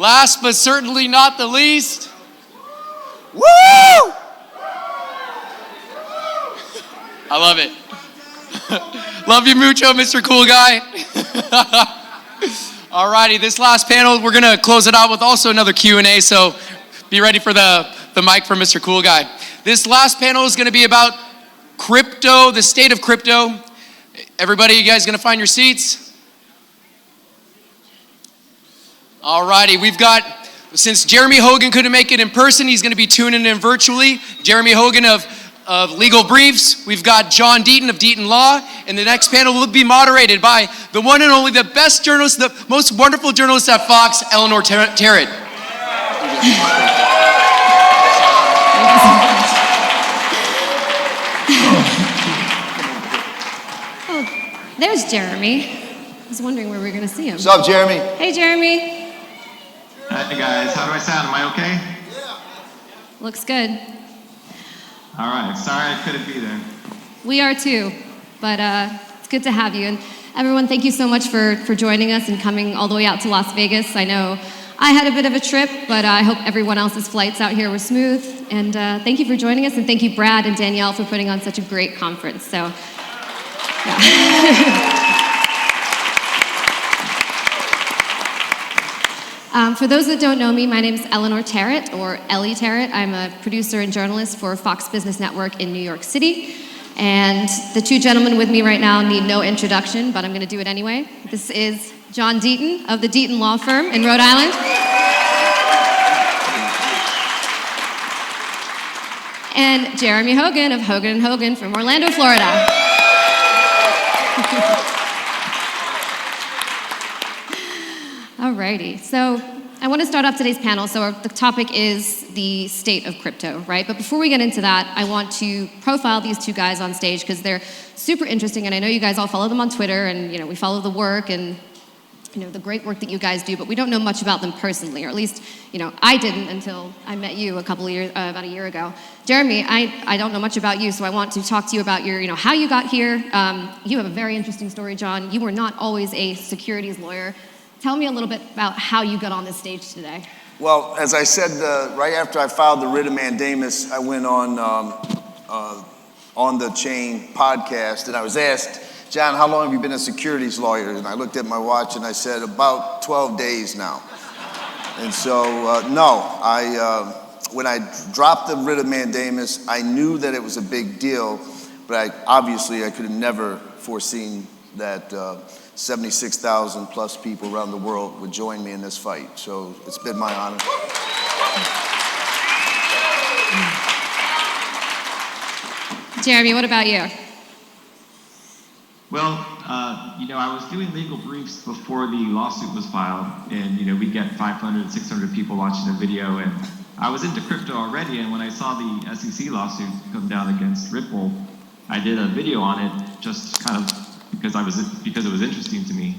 Last but certainly not the least, Woo! I love it. Love you mucho, Mr. Cool Guy. Alrighty, this last panel, we're gonna close it out with also another Q&A, so be ready for the mic from Mr. Cool Guy. This last panel is gonna be about crypto, the state of crypto. Everybody, you guys gonna find your seats? Alrighty, we've got, since Jeremy Hogan couldn't make it in person, he's gonna be tuning in virtually. Jeremy Hogan of Legal Briefs. We've got John Deaton of Deaton Law, and the next panel will be moderated by the one and only, the best journalist, the most wonderful journalist at Fox, Eleanor Terrett. Oh, there's Jeremy. I was wondering where we were going to see him. What's up, Jeremy? Hey, Jeremy. Hey guys, how do I sound? Am I okay? Looks good. All right, sorry I couldn't be there. We are too, but it's good to have you. And everyone, thank you so much for joining us and coming all the way out to Las Vegas. I know I had a bit of a trip, but I hope everyone else's flights out here were smooth. And thank you for joining us, and thank you, Brad and Danielle, for putting on such a great conference. So, yeah. For those that don't know me, my name is Eleanor Terrett, or Ellie Terrett. I'm a producer and journalist for Fox Business Network in New York City. And the two gentlemen with me right now need no introduction, but I'm going to do it anyway. This is John Deaton of the Deaton Law Firm in Rhode Island. And Jeremy Hogan of Hogan & Hogan from Orlando, Florida. Alrighty, so I want to start off today's panel. So the topic is the state of crypto, right? But before we get into that, I want to profile these two guys on stage because they're super interesting, and I know you guys all follow them on Twitter, and we follow the work and the great work that you guys do, but we don't know much about them personally, or at least I didn't until I met you about a year ago. Jeremy, I don't know much about you, so I want to talk to you about your how you got here. You have a very interesting story, John. You were not always a securities lawyer. Tell me a little bit about how you got on this stage today. Well, as I said, right after I filed the writ of mandamus, I went on the Chain podcast, and I was asked, John, how long have you been a securities lawyer? And I looked at my watch and I said, about 12 days now. And so, when I dropped the writ of mandamus, I knew that it was a big deal, but I could have never foreseen that 76,000 plus people around the world would join me in this fight. So it's been my honor. Jeremy, what about you? Well, I was doing legal briefs before the lawsuit was filed, and we get 500, 600 people watching the video, and I was into crypto already, and when I saw the SEC lawsuit come down against Ripple, I did a video on it just kind of because it was interesting to me.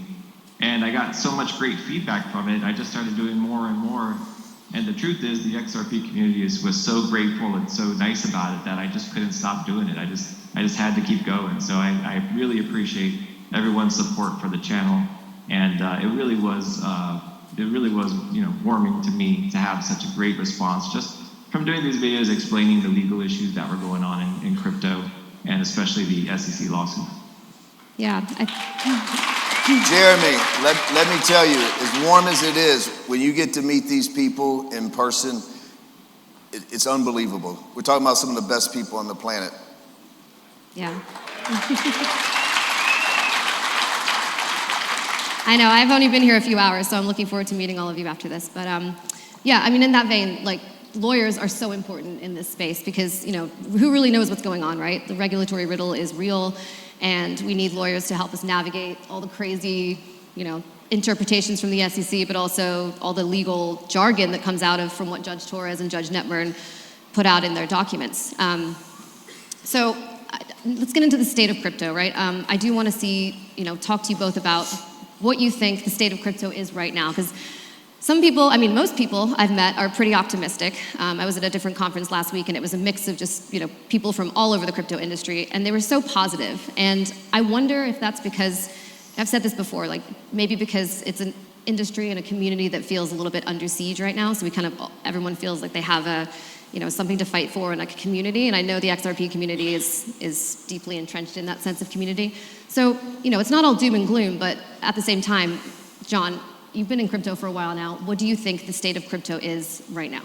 And I got so much great feedback from it, I just started doing more and more. And the truth is, the XRP community was so grateful and so nice about it that I just couldn't stop doing it. I just had to keep going. So I really appreciate everyone's support for the channel. And it really was warming to me to have such a great response just from doing these videos explaining the legal issues that were going on in crypto, and especially the SEC lawsuit. Yeah. Jeremy, let me tell you, as warm as it is, when you get to meet these people in person, it's unbelievable. We're talking about some of the best people on the planet. Yeah. I know, I've only been here a few hours, so I'm looking forward to meeting all of you after this. But in that vein, lawyers are so important in this space because, who really knows what's going on, right? The regulatory riddle is real, and we need lawyers to help us navigate all the crazy, interpretations from the SEC, but also all the legal jargon that comes out from what Judge Torres and Judge Netburn put out in their documents. So let's get into the state of crypto, right? I do want to talk to you both about what you think the state of crypto is right now, because most people I've met are pretty optimistic. I was at a different conference last week, and it was a mix of just, people from all over the crypto industry, and they were so positive. And I wonder if that's because, I've said this before, maybe because it's industry and a community that feels a little bit under siege right now. So everyone feels like they have something to fight for in a community. And I know the XRP community is deeply entrenched in that sense of community. So, it's not all doom and gloom, but at the same time, John, you've been in crypto for a while now. What do you think the state of crypto is right now?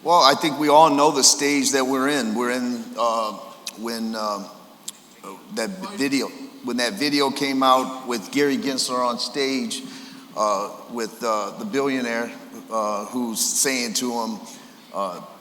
Well, I think we all know the stage that we're in. We're in when that video came out with Gary Gensler on stage with the billionaire who's saying to him,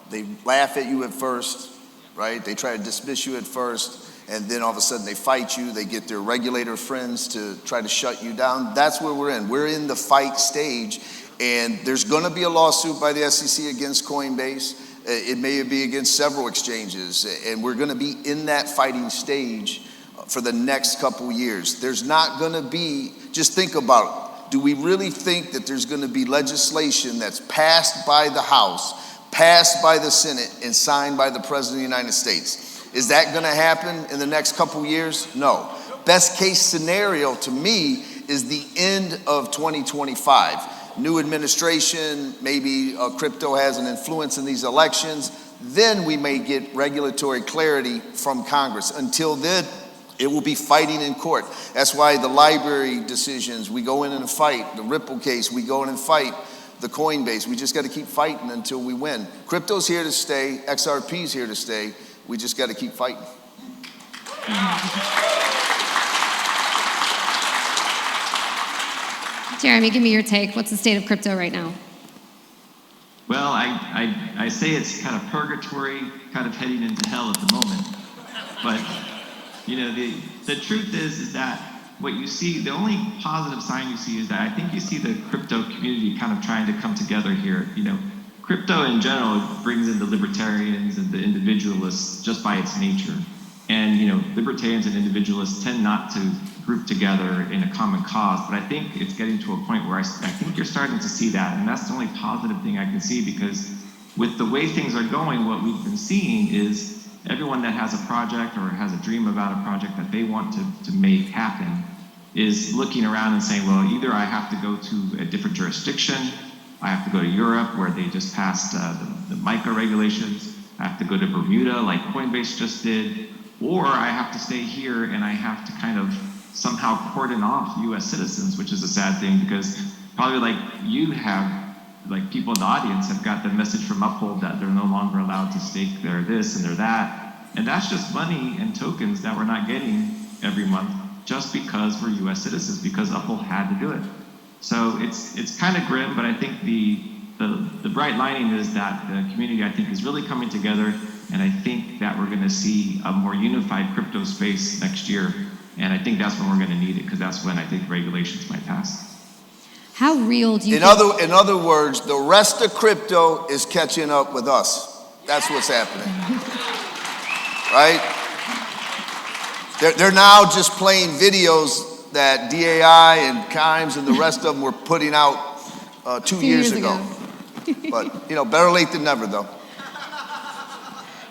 they laugh at you at first, right? They try to dismiss you at first, and then all of a sudden they fight you. They get their regulator friends to try to shut you down. That's where we're in. We're in the fight stage, and there's going to be a lawsuit by the SEC against Coinbase. It may be against several exchanges, and we're going to be in that fighting stage for the next couple years. There's not going to be, just think about it. Do we really think that there's going to be legislation that's passed by the House, passed by the Senate, and signed by the President of the United States? Is that going to happen in the next couple years? No. Best case scenario to me is the end of 2025. New administration, maybe crypto has an influence in these elections. Then we may get regulatory clarity from Congress. Until then, it will be fighting in court. That's why the library decisions, we go in and fight. The Ripple case, we go in and fight. The Coinbase, we just got to keep fighting until we win. Crypto's here to stay. XRP's here to stay. We just got to keep fighting. Jeremy, give me your take. What's the state of crypto right now? Well, I say it's kind of purgatory, kind of heading into hell at the moment. But, the truth is that what you see, the only positive sign you see is that I think you see the crypto community kind of trying to come together here. Crypto in general brings in the libertarians and the individualists just by its nature. And, libertarians and individualists tend not to group together in a common cause, but I think it's getting to a point where I think you're starting to see that, and that's the only positive thing I can see, because with the way things are going, what we've been seeing is everyone that has a project or has a dream about a project that they want to make happen is looking around and saying, well, either I have to go to a different jurisdiction, I have to go to Europe where they just passed the MiCA regulations, I have to go to Bermuda like Coinbase just did, or I have to stay here and I have to kind of somehow cordon off US citizens, which is a sad thing, because probably like you have, like people in the audience have got the message from Uphold that they're no longer allowed to stake their this and their that. And that's just money and tokens that we're not getting every month just because we're US citizens, because Uphold had to do it. So it's kind of grim, but I think the bright lining is that the community, I think, is really coming together, and I think that we're going to see a more unified crypto space next year, and I think that's when we're going to need it, because that's when I think regulations might pass. How real do you in other words, the rest of crypto is catching up with us. That's what's happening. Right? They're now just playing videos that DAI and Kimes and the rest of them were putting out 2 years ago. But, better late than never, though.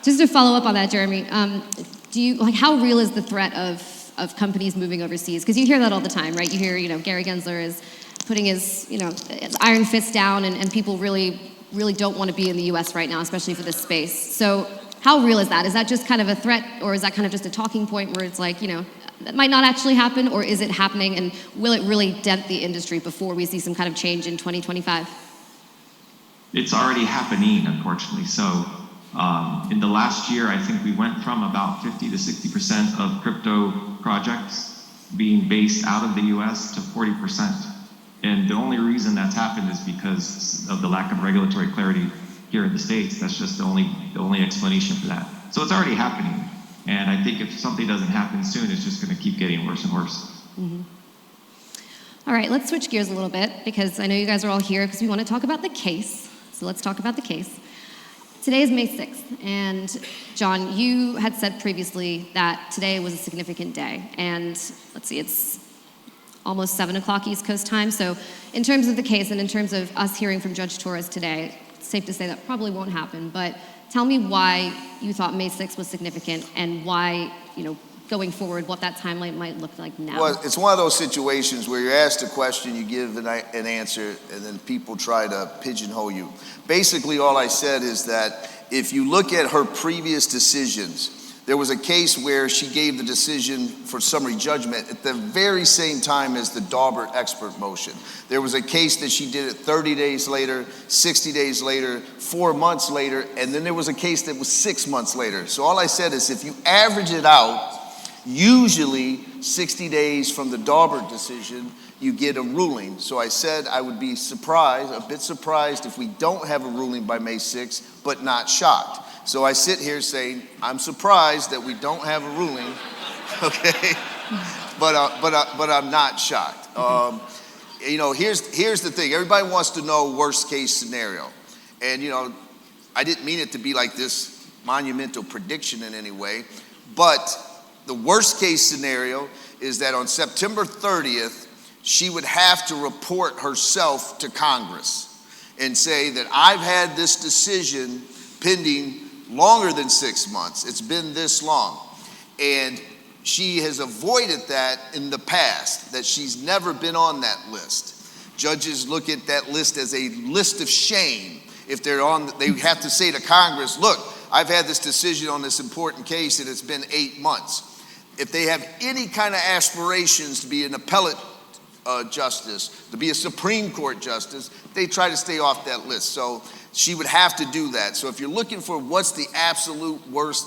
Just to follow up on that, Jeremy, how real is the threat of companies moving overseas? Because you hear that all the time, right? You hear, Gary Gensler is putting his iron fist down, and people really, really don't want to be in the U.S. right now, especially for this space. So how real is that? Is that just kind of a threat, or is that kind of just a talking point where it's like, that might not actually happen, or is it happening, and will it really dent the industry before we see some kind of change in 2025? It's already happening, unfortunately. So in the last year, I think we went from about 50 to 60% of crypto projects being based out of the US to 40%. And the only reason that's happened is because of the lack of regulatory clarity here in the States. That's just the only explanation for that. So it's already happening. And I think if something doesn't happen soon, it's just going to keep getting worse and worse. Mm-hmm. All right, let's switch gears a little bit, because I know you guys are all here because we want to talk about the case. So let's talk about the case. Today is May 6th, and John, you had said previously that today was a significant day. And let's see, it's almost 7 o'clock East Coast time. So in terms of the case and in terms of us hearing from Judge Torres today, it's safe to say that probably won't happen. But tell me why you thought May 6th was significant, and why, going forward, what that timeline might look like now? Well, it's one of those situations where you're asked a question, you give an answer, and then people try to pigeonhole you. Basically, all I said is that if you look at her previous decisions, there was a case where she gave the decision for summary judgment at the very same time as the Daubert expert motion. There was a case that she did it 30 days later, 60 days later, 4 months later, and then there was a case that was 6 months later. So all I said is if you average it out, usually 60 days from the Daubert decision, you get a ruling. So I said I would be surprised, a bit surprised if we don't have a ruling by May 6th, but not shocked. So I sit here saying, I'm surprised that we don't have a ruling, okay? But I'm not shocked. You know, here's the thing. Everybody wants to know worst case scenario. And, you know, I didn't mean it to be like this monumental prediction in any way, but the worst case scenario is that on September 30th, she would have to report herself to Congress and say that I've had this decision pending longer than 6 months. It's been this long. And she has avoided that in the past, that she's never been on that list. Judges look at that list as a list of shame. If they're on, they have to say to Congress, look, I've had this decision on this important case and it's been 8 months. If they have any kind of aspirations to be an appellate justice, to be a Supreme Court justice, they try to stay off that list. So she would have to do that. So if you're looking for what's the absolute worst,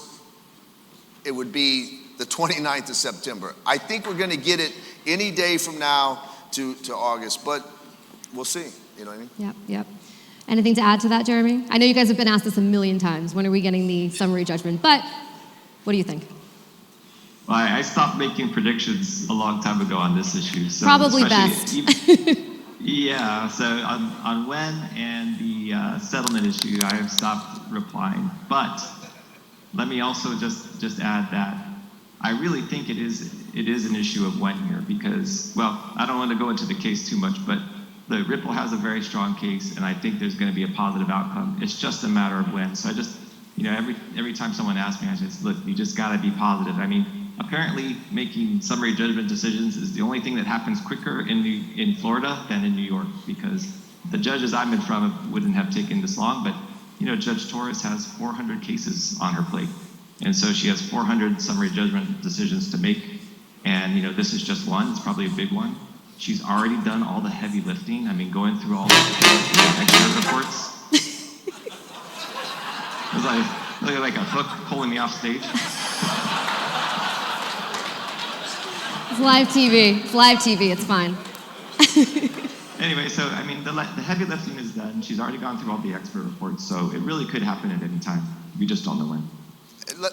it would be the 29th of September. I think we're going to get it any day from now to August, but we'll see. You know what I mean? Yep. Anything to add to that, Jeremy? I know you guys have been asked this a million times. When are we getting the summary judgment? But what do you think? Well, I stopped making predictions a long time ago on this issue. So Probably best. Yeah, so on when and the settlement issue, I have stopped replying. But let me also just add that I really think it is an issue of when here because, well, I don't want to go into the case too much, but the Ripple has a very strong case, and I think there's going to be a positive outcome. It's just a matter of when. So I just, you know, every time someone asks me, I just, look, you just got to be positive. I mean, apparently making summary judgment decisions is the only thing that happens quicker in Florida than in New York because the judges I'm in front of wouldn't have taken this long, but you know, Judge Torres has 400 cases on her plate. And so she has 400 summary judgment decisions to make. And you know, this is just one, it's probably a big one. She's already done all the heavy lifting. I mean, going through all the expert reports. It was like a hook pulling me off stage. It's live TV. It's live TV. It's fine. Anyway, so I mean, the heavy lifting is done. She's already gone through all the expert reports, so it really could happen at any time. We just don't know when.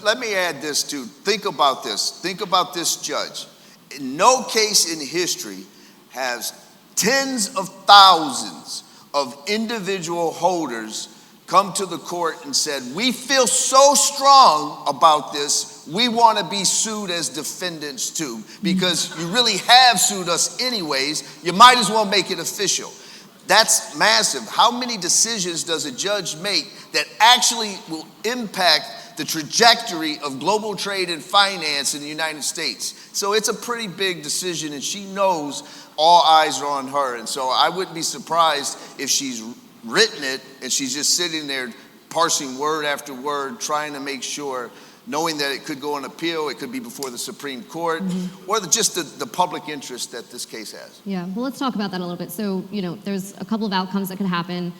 Let me add this too. Think about this. Think about this judge. In no case in history has tens of thousands of individual holders come to the court and said, we feel so strong about this, we want to be sued as defendants too, because you really have sued us anyways, you might as well make it official. That's massive. How many decisions does a judge make that actually will impact the trajectory of global trade and finance in the United States? So it's a pretty big decision, and she knows all eyes are on her. And so I wouldn't be surprised if she's written it and she's just sitting there parsing word after word, trying to make sure, knowing that it could go on appeal, it could be before the Supreme Court, or just the public interest that this case has. Yeah, well, let's talk about that a little bit. So, you know, there's a couple of outcomes that could happen.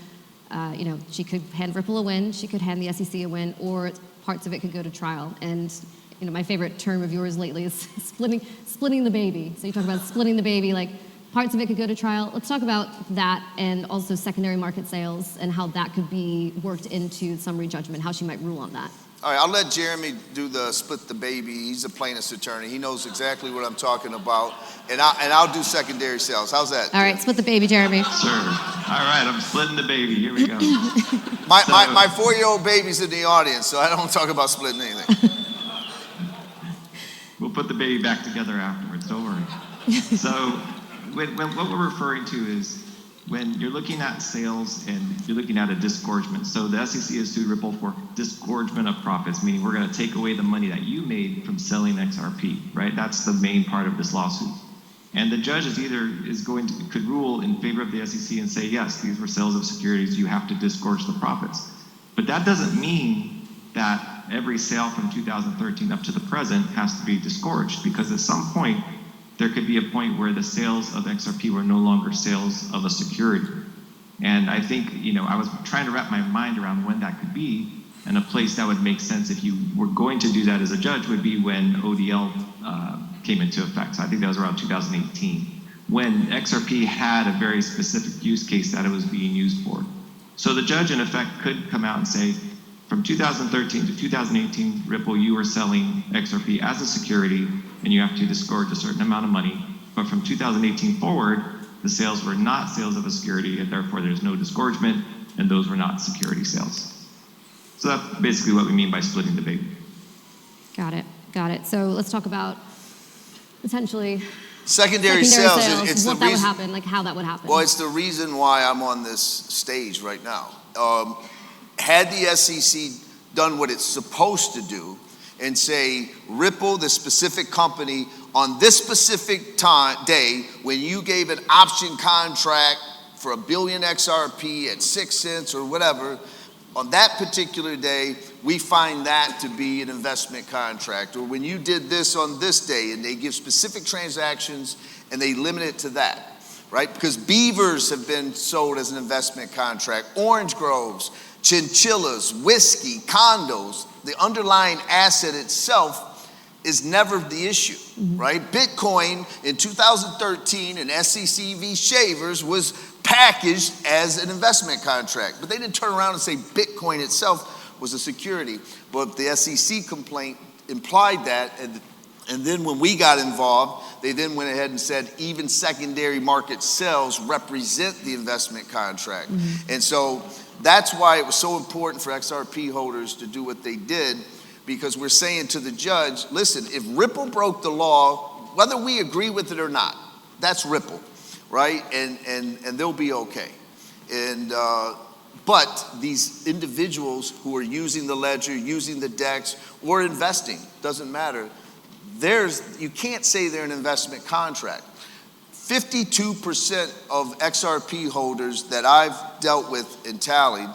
You know, she could hand Ripple a win, she could hand the SEC a win, or parts of it could go to trial. And, you know, my favorite term of yours lately is splitting the baby. So you talk about splitting the baby, like parts of it could go to trial. Let's talk about that and also secondary market sales and how that could be worked into summary judgment, how she might rule on that. All right, I'll let Jeremy do the split the baby. He's a plaintiff's attorney. He knows exactly what I'm talking about. And I'll do secondary sales. How's that? All right, split the baby, Jeremy. Sure. All right, I'm splitting the baby. Here we go. My 4-year-old baby's in the audience, so I don't talk about splitting anything. We'll put the baby back together afterwards. Don't worry. So what we're referring to is when you're looking at sales and you're looking at a disgorgement, so the SEC has sued Ripple for disgorgement of profits, meaning we're going to take away the money that you made from selling XRP, right? That's the main part of this lawsuit. And the judge could rule in favor of the SEC and say, yes, these were sales of securities, you have to disgorge the profits. But that doesn't mean that every sale from 2013 up to the present has to be disgorged, because at some point, there could be a point where the sales of XRP were no longer sales of a security. And I think, I was trying to wrap my mind around when that could be, and a place that would make sense if you were going to do that as a judge would be when ODL came into effect. So I think that was around 2018, when XRP had a very specific use case that it was being used for. So the judge, in effect, could come out and say, from 2013 to 2018, Ripple, you were selling XRP as a security, and you have to disgorge a certain amount of money. But from 2018 forward, the sales were not sales of a security, and therefore there's no disgorgement, and those were not security sales. So that's basically what we mean by splitting the baby. Got it. So let's talk about potentially Secondary sales. It's what that would happen, like how that would happen. Well, it's the reason why I'm on this stage right now. Had the SEC done what it's supposed to do and say, Ripple, the specific company, on this specific day, when you gave an option contract for 1 billion XRP at 6 cents or whatever, on that particular day, we find that to be an investment contract. Or when you did this on this day, and they give specific transactions and they limit it to that, right? Because beavers have been sold as an investment contract, orange groves, chinchillas, whiskey, condos. The underlying asset itself is never the issue, right? Bitcoin in 2013 and SEC v. Shavers was packaged as an investment contract, but they didn't turn around and say Bitcoin itself was a security. But the SEC complaint implied that, and then when we got involved, they then went ahead and said even secondary market sales represent the investment contract. And so that's why it was so important for XRP holders to do what they did, because we're saying to the judge, listen, if Ripple broke the law, whether we agree with it or not, that's Ripple, right? And they'll be okay. And but these individuals who are using the ledger, using the DEX, or investing, doesn't matter, you can't say they're an investment contract. 52% of XRP holders that I've dealt with and tallied,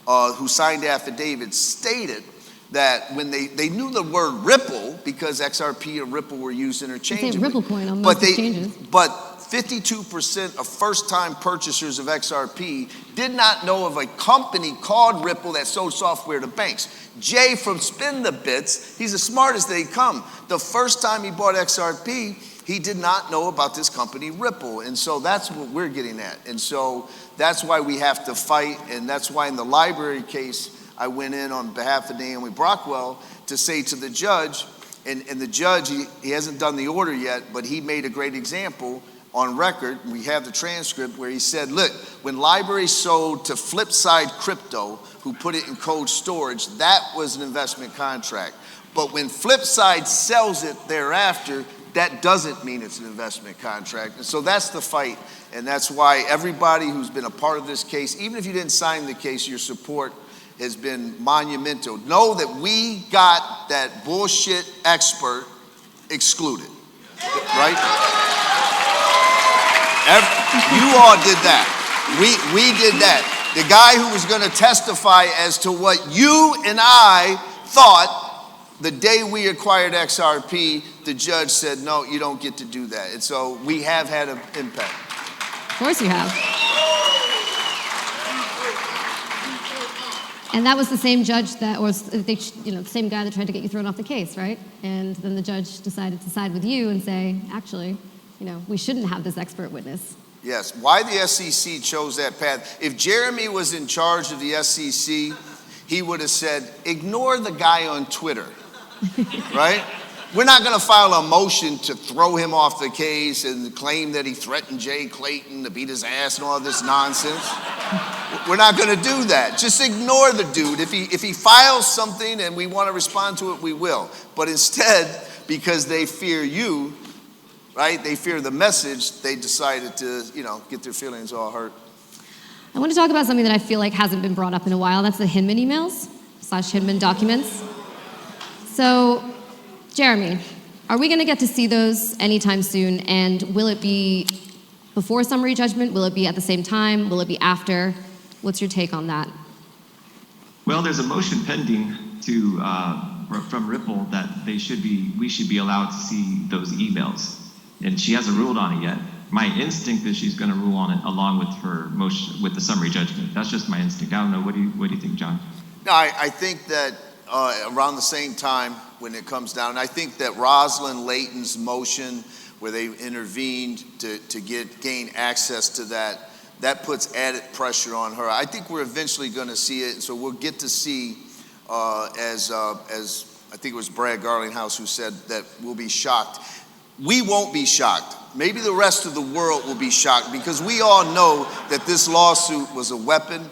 who signed affidavits, stated that when they knew the word Ripple, because XRP and Ripple were used interchangeably. They say Ripple coin on most exchanges. But 52% of first-time purchasers of XRP did not know of a company called Ripple that sold software to banks. Jay from Spin the Bits, he's the smartest they come. The first time he bought XRP, he did not know about this company, Ripple. And so that's what we're getting at. And so that's why we have to fight. And that's why in the library case, I went in on behalf of Naomi Brockwell to say to the judge, and the judge, he hasn't done the order yet, but he made a great example on record. We have the transcript where he said, look, when library sold to Flipside Crypto, who put it in cold storage, that was an investment contract. But when Flipside sells it thereafter, that doesn't mean it's an investment contract. And so that's the fight. And that's why everybody who's been a part of this case, even if you didn't sign the case, your support has been monumental. Know that we got that bullshit expert excluded, right? You all did that. We did that. The guy who was going to testify as to what you and I thought the day we acquired XRP, the judge said, no, you don't get to do that. And so we have had an impact. Of course you have. And that was the same judge that was, the same guy that tried to get you thrown off the case, right? And then the judge decided to side with you and say, actually, we shouldn't have this expert witness. Yes, why the SEC chose that path. If Jeremy was in charge of the SEC, he would have said, ignore the guy on Twitter, right? We're not going to file a motion to throw him off the case and claim that he threatened Jay Clayton to beat his ass and all this nonsense. We're not going to do that. Just ignore the dude. If he files something and we want to respond to it, we will. But instead, because they fear you, right? They fear the message, they decided to, get their feelings all hurt. I want to talk about something that I feel like hasn't been brought up in a while. That's the Hinman emails / Hinman documents. So, Jeremy, are we going to get to see those anytime soon? And will it be before summary judgment? Will it be at the same time? Will it be after? What's your take on that? Well, there's a motion pending from Ripple that we should be allowed to see those emails, and she hasn't ruled on it yet. My instinct is she's going to rule on it along with her motion with the summary judgment. That's just my instinct. I don't know. What do you think, John? No, I think that around the same time when it comes down, I think that Rosalind Layton's motion where they intervened to gain access to that puts added pressure on her. I think we're eventually going to see it, so we'll get to see, as I think it was Brad Garlinghouse who said that we'll be shocked. We won't be shocked. Maybe the rest of the world will be shocked because we all know that this lawsuit was a weapon.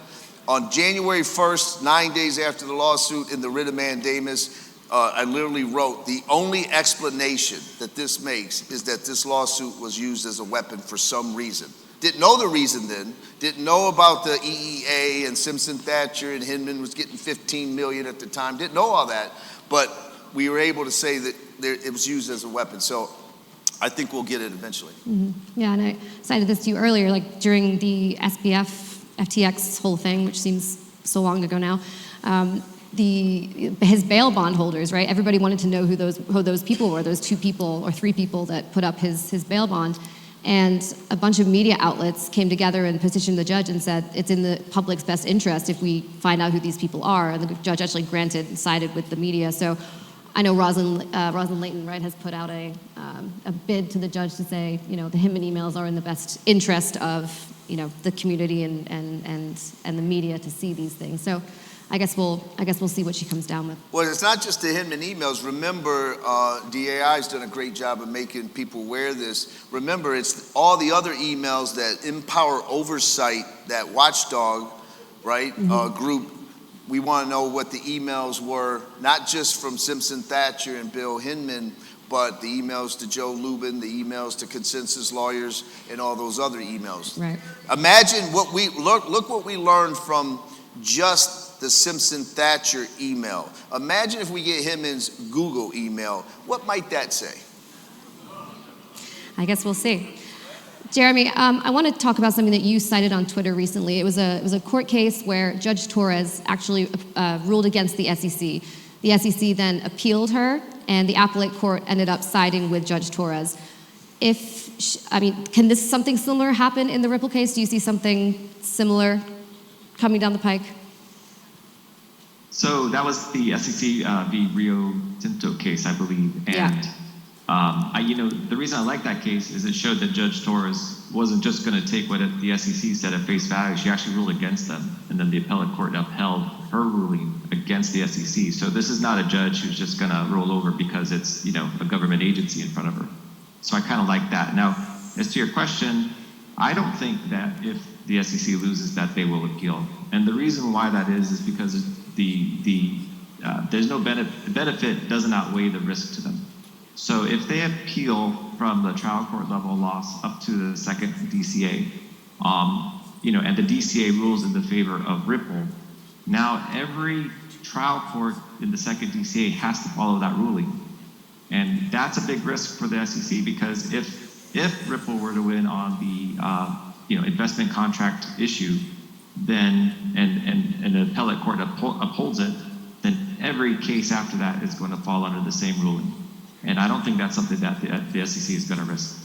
On January 1st, 9 days after the lawsuit in the writ of mandamus, I literally wrote, the only explanation that this makes is that this lawsuit was used as a weapon for some reason. Didn't know the reason then, didn't know about the EEA and Simpson Thatcher and Hinman was getting 15 million at the time, didn't know all that, but we were able to say that it was used as a weapon. So I think we'll get it eventually. Mm-hmm. Yeah, and I cited this to you earlier, like during the SBF, FTX whole thing, which seems so long ago now, his bail bond holders, right? Everybody wanted to know who those people were, those 2 people or 3 people that put up his bail bond. And a bunch of media outlets came together and petitioned the judge and said, it's in the public's best interest if we find out who these people are. And the judge actually granted and sided with the media. So I know Rosalind Layton, right, has put out a bid to the judge to say, the Hinman emails are in the best interest of, the community and the media to see these things. So I guess we'll see what she comes down with. Well, it's not just the Hinman emails. Remember, DAI's done a great job of making people aware of this. Remember, it's all the other emails that Empower Oversight, that watchdog, right, group. We want to know what the emails were, not just from Simpson Thatcher and Bill Hinman, but the emails to Joe Lubin, the emails to Consensus Lawyers, and all those other emails. Right. Imagine what look what we learned from just the Simpson Thatcher email. Imagine if we get Hinman's Google email. What might that say? I guess we'll see. Jeremy, I want to talk about something that you cited on Twitter recently. It was a court case where Judge Torres actually ruled against the SEC. The SEC then appealed her, and the appellate court ended up siding with Judge Torres. Can something similar happen in the Ripple case? Do you see something similar coming down the pike? So that was the SEC v. Rio Tinto case, I believe, and. Yeah. The reason I like that case is it showed that Judge Torres wasn't just going to take what the SEC said at face value. She actually ruled against them, and then the appellate court upheld her ruling against the SEC. So this is not a judge who's just going to roll over because it's a government agency in front of her. So I kind of like that. Now, as to your question, I don't think that if the SEC loses that they will appeal, and the reason why that is because there's no benefit. The benefit doesn't outweigh the risk to them. So if they appeal from the trial court level loss up to the second DCA, and the DCA rules in the favor of Ripple, now every trial court in the second DCA has to follow that ruling. And that's a big risk for the SEC because if Ripple were to win on the investment contract issue, then and the appellate court upholds it, then every case after that is going to fall under the same ruling. And I don't think that's something that the SEC is going to risk.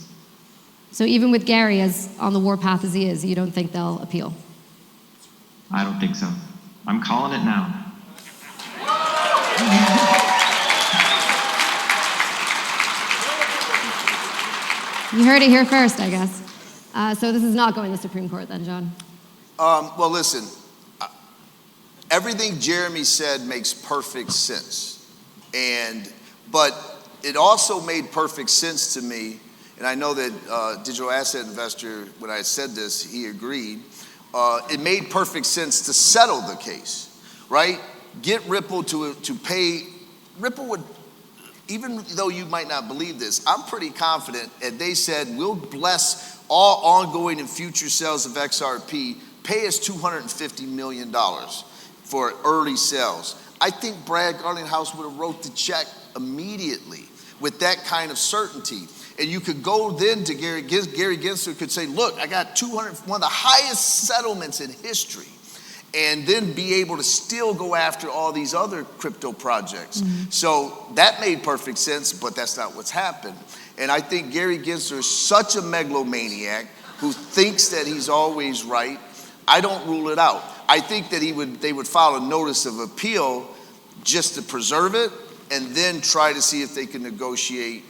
So even with Gary as on the warpath as he is, you don't think they'll appeal? I don't think so. I'm calling it now. You heard it here first, I guess. So this is not going to the Supreme Court then, John? Well, listen, everything Jeremy said makes perfect sense. But it also made perfect sense to me, and I know that Digital Asset Investor, when I said this, he agreed. It made perfect sense to settle the case, right? Get Ripple to pay. Ripple would, even though you might not believe this, I'm pretty confident, and they said, we'll bless all ongoing and future sales of XRP pay us $250 million for early sales. I think Brad Garlinghouse would have wrote the check immediately with that kind of certainty. And you could go then to Gary Gensler could say, look, I got one of the highest settlements in history, and then be able to still go after all these other crypto projects. So that made perfect sense, but that's not what's happened. And I think Gary Gensler is such a megalomaniac who thinks that he's always right. I don't rule it out. I think that they would file a notice of appeal just to preserve it, and then try to see if they can negotiate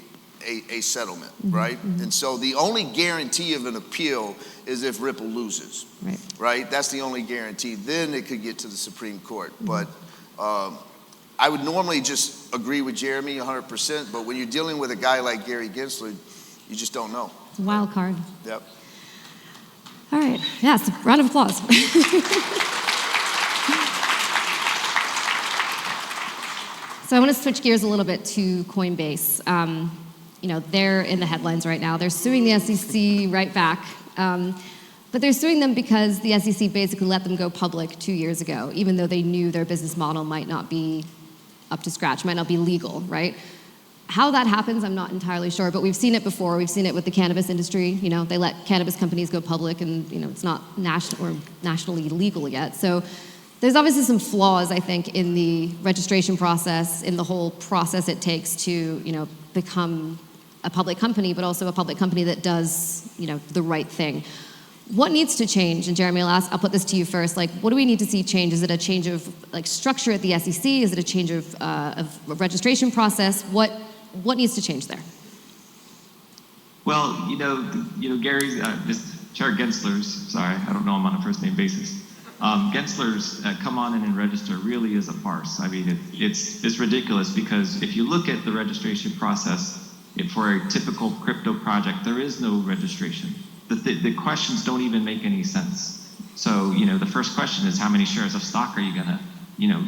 a settlement, right? And so the only guarantee of an appeal is if Ripple loses, right? That's the only guarantee. Then it could get to the Supreme Court. But I would normally just agree with Jeremy 100%, but when you're dealing with a guy like Gary Gensler, you just don't know. It's a wild card. Yep. All right, yes, round of applause. So I want to switch gears a little bit to Coinbase. They're in the headlines right now. They're suing the SEC right back. But they're suing them because the SEC basically let them go public 2 years ago, even though they knew their business model might not be up to scratch, might not be legal, right? How that happens, I'm not entirely sure, but we've seen it before. We've seen it with the cannabis industry. They let cannabis companies go public, and it's not nationally legal yet. So there's obviously some flaws, I think, in the registration process, in the whole process it takes to, become a public company, but also a public company that does, the right thing. What needs to change? And Jeremy, I'll put this to you first. What do we need to see change? Is it a change of structure at the SEC? Is it a change of registration process? What needs to change there? Well, Gary's Chair Gensler's. Sorry, I don't know him on a first name basis. Gensler's come on in and register really is a farce. I mean, it's ridiculous, because if you look at the registration process for a typical crypto project, there is no registration. The questions don't even make any sense. So, the first question is, how many shares of stock are you gonna,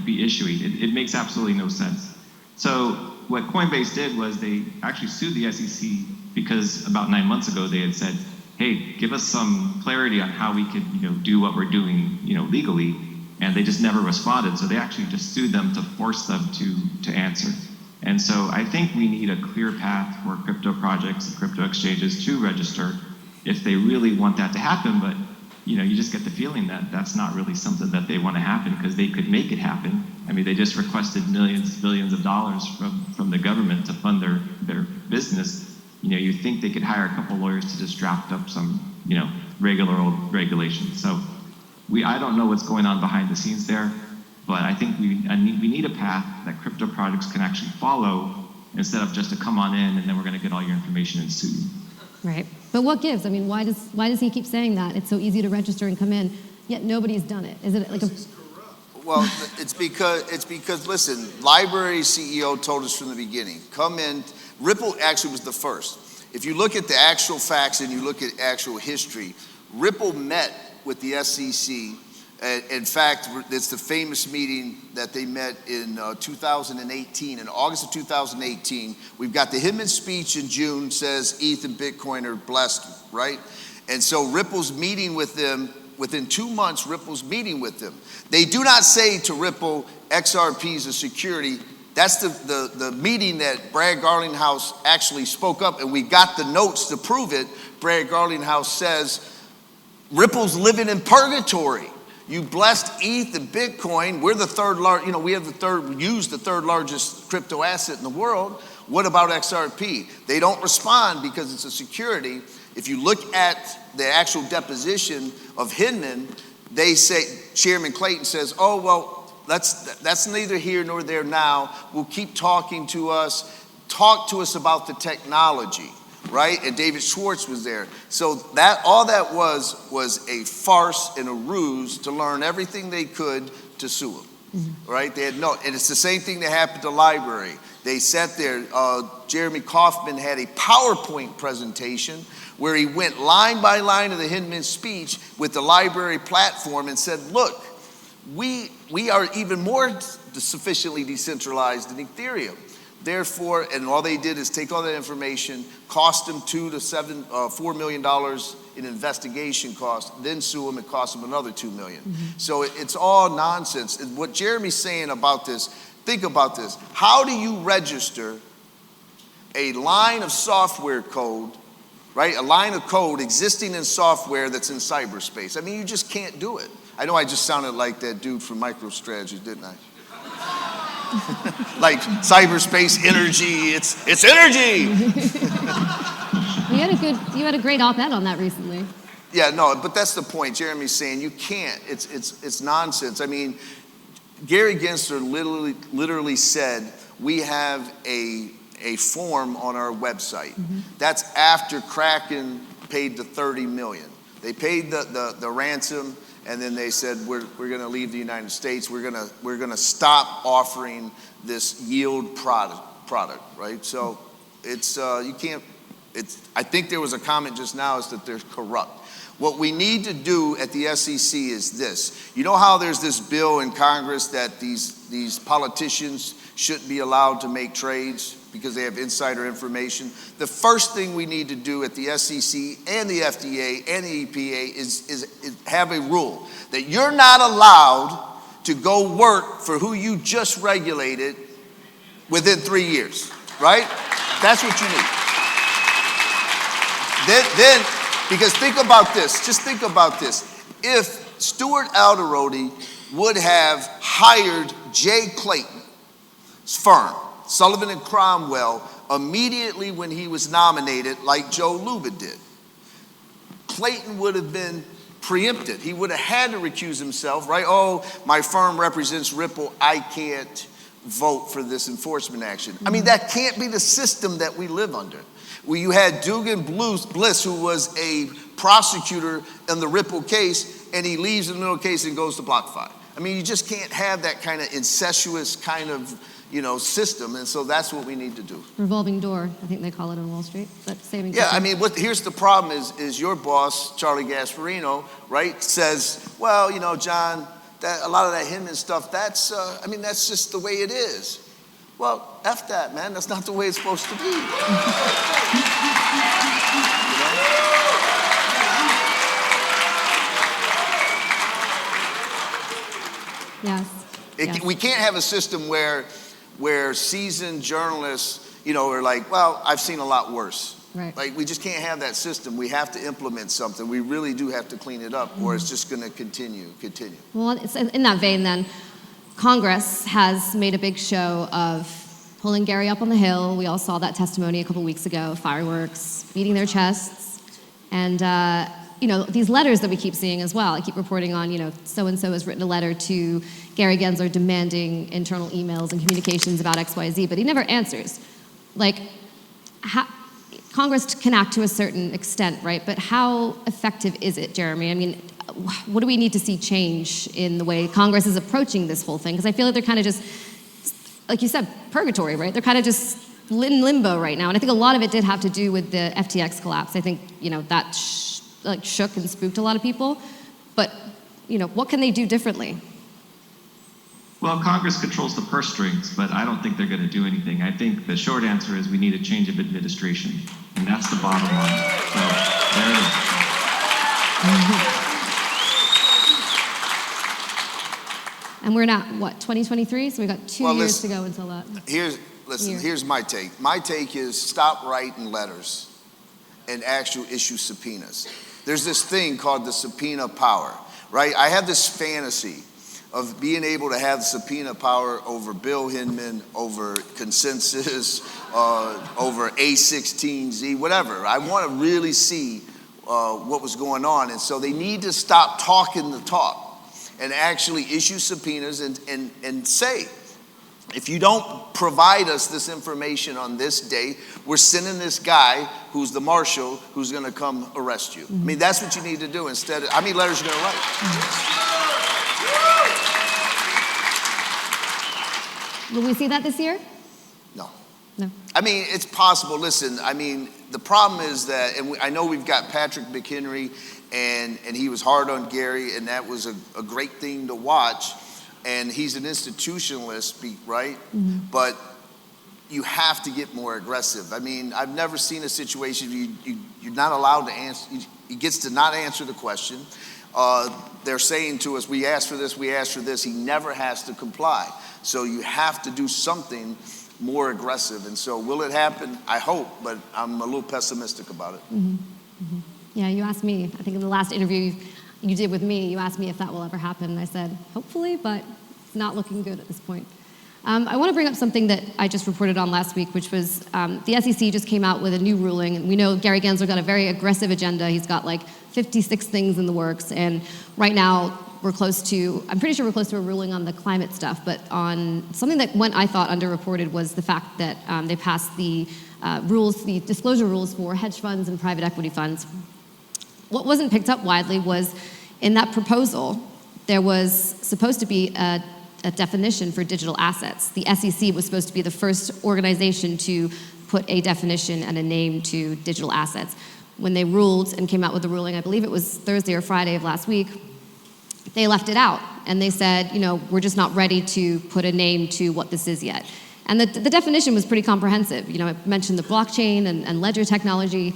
be issuing? It makes absolutely no sense. So what Coinbase did was they actually sued the SEC because about 9 months ago they had said, hey, give us some clarity on how we could, do what we're doing, legally. And they just never responded. So they actually just sued them to force them to answer. And so I think we need a clear path for crypto projects and crypto exchanges to register if they really want that to happen. But, you just get the feeling that that's not really something that they want to happen, because they could make it happen. I mean, they just requested millions, billions of dollars from the government to fund their business. You think they could hire a couple lawyers to just draft up some, regular old regulations. So I don't know what's going on behind the scenes there, but I think we need a path that crypto projects can actually follow, instead of just to come on in and then we're going to get all your information and sue you. Right. But what gives? I mean, why does he keep saying that? It's so easy to register and come in, yet nobody's done it. Is it like a... Well, it's because listen, LBRY CEO told us from the beginning, come in. Ripple actually was the first. If you look at the actual facts and you look at actual history, Ripple met with the SEC. In fact, it's the famous meeting that they met in 2018. In August of 2018, we've got the Hinman speech in June, says ETH and Bitcoin are blessed, right? And so Ripple's meeting with them. Within 2 months, Ripple's meeting with them. They do not say to Ripple, XRP is a security. That's the meeting that Brad Garlinghouse actually spoke up, and we got the notes to prove it. Brad Garlinghouse says, Ripple's living in purgatory. You blessed ETH and Bitcoin. We're the use the third largest crypto asset in the world. What about XRP? They don't respond because it's a security. If you look at the actual deposition of Hinman, they say, Chairman Clayton says, oh, well, that's neither here nor there now. We'll keep talking to us. Talk to us about the technology, right? And David Schwartz was there. So all that was a farce and a ruse to learn everything they could to sue him. Mm-hmm. Right? And it's the same thing that happened to LBRY. They sat there, Jeremy Kauffman had a PowerPoint presentation where he went line by line of the Hinman speech with the LBRY platform and said, look, we are even more sufficiently decentralized than Ethereum. Therefore, and all they did is take all that information, cost them $4 million in investigation costs, then sue them and cost them another $2 million. So it's all nonsense. And what Jeremy's saying about this, think about this. How do you register a line of software code, right? A line of code existing in software that's in cyberspace? I mean, you just can't do it. I know I just sounded like that dude from MicroStrategy, didn't I? Like cyberspace energy, it's energy. You had a great op-ed on that recently. Yeah, no, but that's the point. Jeremy's saying you can't. It's nonsense. I mean, Gary Gensler literally said we have a form on our website. That's after Kraken paid the $30 million. They paid the ransom. And then they said, we're going to leave the United States. We're going to stop offering this yield product, right? So it's you can't. I think there was a comment just now is that they're corrupt. What we need to do at the SEC is this. You know how there's this bill in Congress that these politicians shouldn't be allowed to make trades because they have insider information? The first thing we need to do at the SEC and the FDA and the EPA is have a rule that you're not allowed to go work for who you just regulated within 3 years, right? That's what you need. Then because think about this, just think about this. If Stuart Alderodi would have hired Jay Clayton's firm, Sullivan and Cromwell, immediately when he was nominated, like Joe Lubin did, Clayton would have been preempted. He would have had to recuse himself, right? Oh, my firm represents Ripple. I can't vote for this enforcement action. I mean, that can't be the system that we live under. Where you had Dugan Bliss, who was a prosecutor in the Ripple case, and he leaves in the middle of the case and goes to BlockFi. I mean, you just can't have that kind of incestuous kind of system, and so that's what we need to do. Revolving door, I think they call it on Wall Street. But saving. Yeah, I mean, here's the problem is your boss, Charlie Gasparino, right, says, well, John, that a lot of that Hinman stuff, that's just the way it is. Well, F that, man. That's not the way it's supposed to be. Yes. We can't have a system where seasoned journalists, are like, well, I've seen a lot worse. Right. Like, we just can't have that system. We have to implement something. We really do have to clean it up, or it's just going to continue. Well, it's in that vein, then, Congress has made a big show of pulling Gary up on the Hill. We all saw that testimony a couple weeks ago, fireworks, beating their chests. And, these letters that we keep seeing as well. I keep reporting on, so-and-so has written a letter to Gary Gensler demanding internal emails and communications about XYZ, but he never answers. Congress can act to a certain extent, right? But how effective is it, Jeremy? I mean, what do we need to see change in the way Congress is approaching this whole thing? Because I feel like they're kind of just, like you said, purgatory, right? They're kind of just in limbo right now. And I think a lot of it did have to do with the FTX collapse. I think, that shook and spooked a lot of people. But, what can they do differently? Well, Congress controls the purse strings, but I don't think they're going to do anything. I think the short answer is we need a change of administration, and that's the bottom line. So there it is. And we're not, 2023? So we got 2 years to go until that. Here's my take. My take is stop writing letters and actually issue subpoenas. There's this thing called the subpoena power, right? I have this fantasy of being able to have subpoena power over Bill Hinman, over Consensus, over A16Z, whatever. I want to really see what was going on. And so they need to stop talking the talk and actually issue subpoenas and say, if you don't provide us this information on this day, we're sending this guy who's the marshal who's going to come arrest you. I mean, that's what you need to do instead of, how many letters are you going to write? Will we see that this year? No. No. I mean, it's possible. Listen, I mean, the problem is that, and I know we've got Patrick McHenry, and he was hard on Gary, and that was a great thing to watch. And he's an institutionalist, right? Mm-hmm. But you have to get more aggressive. I mean, I've never seen a situation you're not allowed to answer. He gets to not answer the question. They're saying to us, we asked for this, we asked for this. He never has to comply. So you have to do something more aggressive. And so will it happen? I hope, but I'm a little pessimistic about it. Mm-hmm. Mm-hmm. Yeah, you asked me, I think in the last interview you did with me, you asked me if that will ever happen. And I said, hopefully, but it's not looking good at this point. I want to bring up something that I just reported on last week, which was the SEC just came out with a new ruling. And we know Gary Gensler got a very aggressive agenda. He's got like 56 things in the works. And right now, I'm pretty sure we're close to a ruling on the climate stuff. But on something that went, I thought, underreported was the fact that they passed the the disclosure rules for hedge funds and private equity funds. What wasn't picked up widely was in that proposal, there was supposed to be a definition for digital assets. The SEC was supposed to be the first organization to put a definition and a name to digital assets. When they ruled and came out with the ruling, I believe it was Thursday or Friday of last week, they left it out. And they said, we're just not ready to put a name to what this is yet. And the definition was pretty comprehensive. It mentioned the blockchain and ledger technology.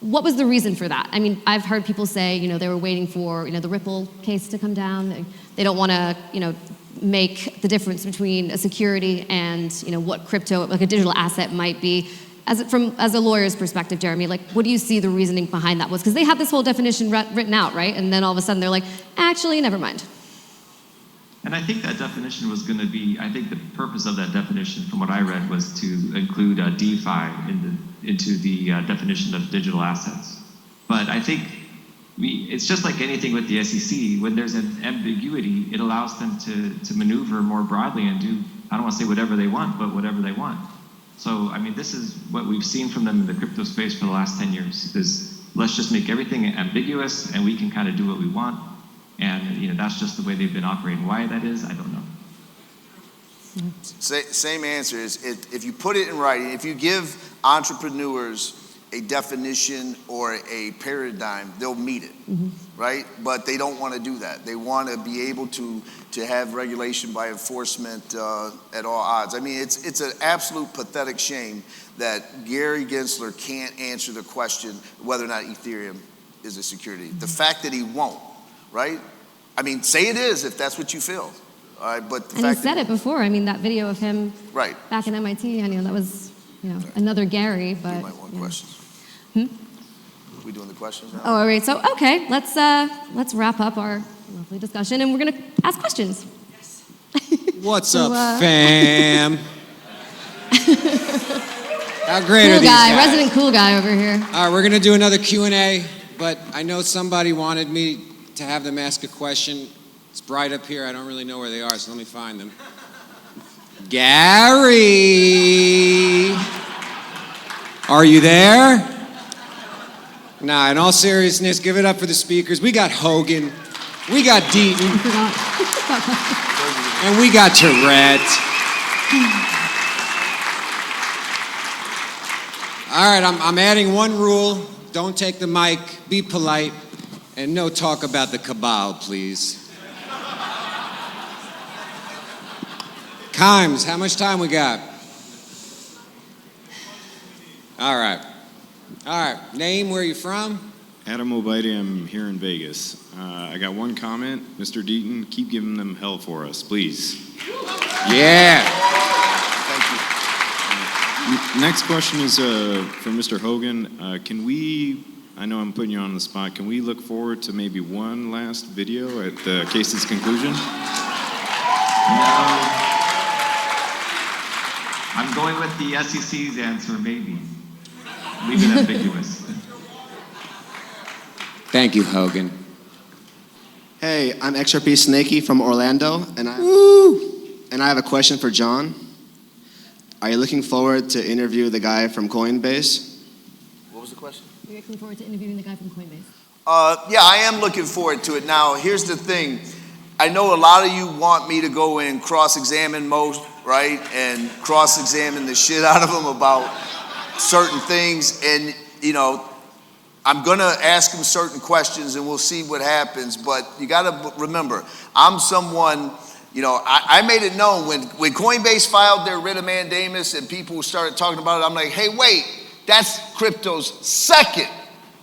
What was the reason for that? I mean, I've heard people say, they were waiting for, the Ripple case to come down. They don't want to, make the difference between a security and, what crypto, like a digital asset might be. As a lawyer's perspective, Jeremy, what do you see the reasoning behind that was? Because they had this whole definition written out, right? And then all of a sudden they're like, actually, never mind. And I think that definition was going to be, I think the purpose of that definition, from what I read, was to include DeFi into the definition of digital assets. But I think it's just like anything with the SEC. When there's an ambiguity, it allows them to maneuver more broadly and do, I don't want to say whatever they want, but whatever they want. So, I mean, this is what we've seen from them in the crypto space for the last 10 years, is let's just make everything ambiguous and we can kind of do what we want. And, that's just the way they've been operating. Why that is, I don't know. Same answer is if you put it in writing, if you give entrepreneurs a definition or a paradigm, they'll meet it, right? But they don't want to do that. They want to be able to have regulation by enforcement at all odds. I mean, it's an absolute pathetic shame that Gary Gensler can't answer the question whether or not Ethereum is a security. The fact that he won't, right? I mean, say it is if that's what you feel. All right, but he said it before. I mean, that video of him right back in MIT, that was, another Gary, but. You might want questions. We doing the questions now? Oh, all right. So, okay, let's wrap up our lovely discussion, and we're gonna ask questions. Yes. What's up, fam? How great are these guys? Resident cool guy over here. All right, we're gonna do another Q&A, but I know somebody wanted me to have them ask a question. It's bright up here. I don't really know where they are, so let me find them. Gary, are you there? Nah, in all seriousness, give it up for the speakers. We got Hogan, we got Deaton, and we got Tourette. All right, I'm adding one rule. Don't take the mic, be polite, and no talk about the cabal, please. Kimes, how much time we got? All right, name, where you from? Adam Obeide, I'm here in Vegas. I got one comment. Mr. Deaton, keep giving them hell for us, please. Yeah. Thank you. Next question is for Mr. Hogan. I know I'm putting you on the spot, can we look forward to maybe one last video at the case's conclusion? No. I'm going with the SEC's answer, maybe. Leave it ambiguous. Thank you, Hogan. Hey, I'm XRP Snakey from Orlando, and I have a question for John. Are you looking forward to interview the guy from Coinbase? What was the question? You're looking forward to interviewing the guy from Coinbase. Yeah, I am looking forward to it. Now, here's the thing. I know a lot of you want me to go and cross-examine most, right? And cross-examine the shit out of him about certain things. And, I'm going to ask him certain questions and we'll see what happens. But you got to remember, I'm someone You know, I made it known when Coinbase filed their writ of mandamus and people started talking about it, I'm like, hey, wait, that's crypto's second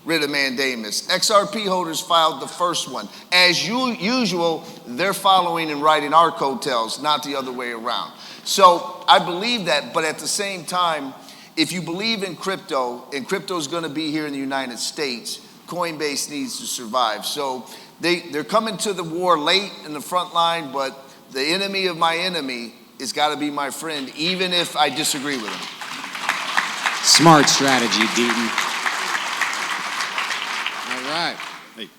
writ of mandamus. XRP holders filed the first one. As usual, they're following and riding our coattails, not the other way around. So I believe that, but at the same time, if you believe in crypto, and crypto's gonna be here in the United States, Coinbase needs to survive. So they're coming to the war late in the front line, but the enemy of my enemy has got to be my friend, even if I disagree with him. Smart strategy, Deaton. All right. Hey,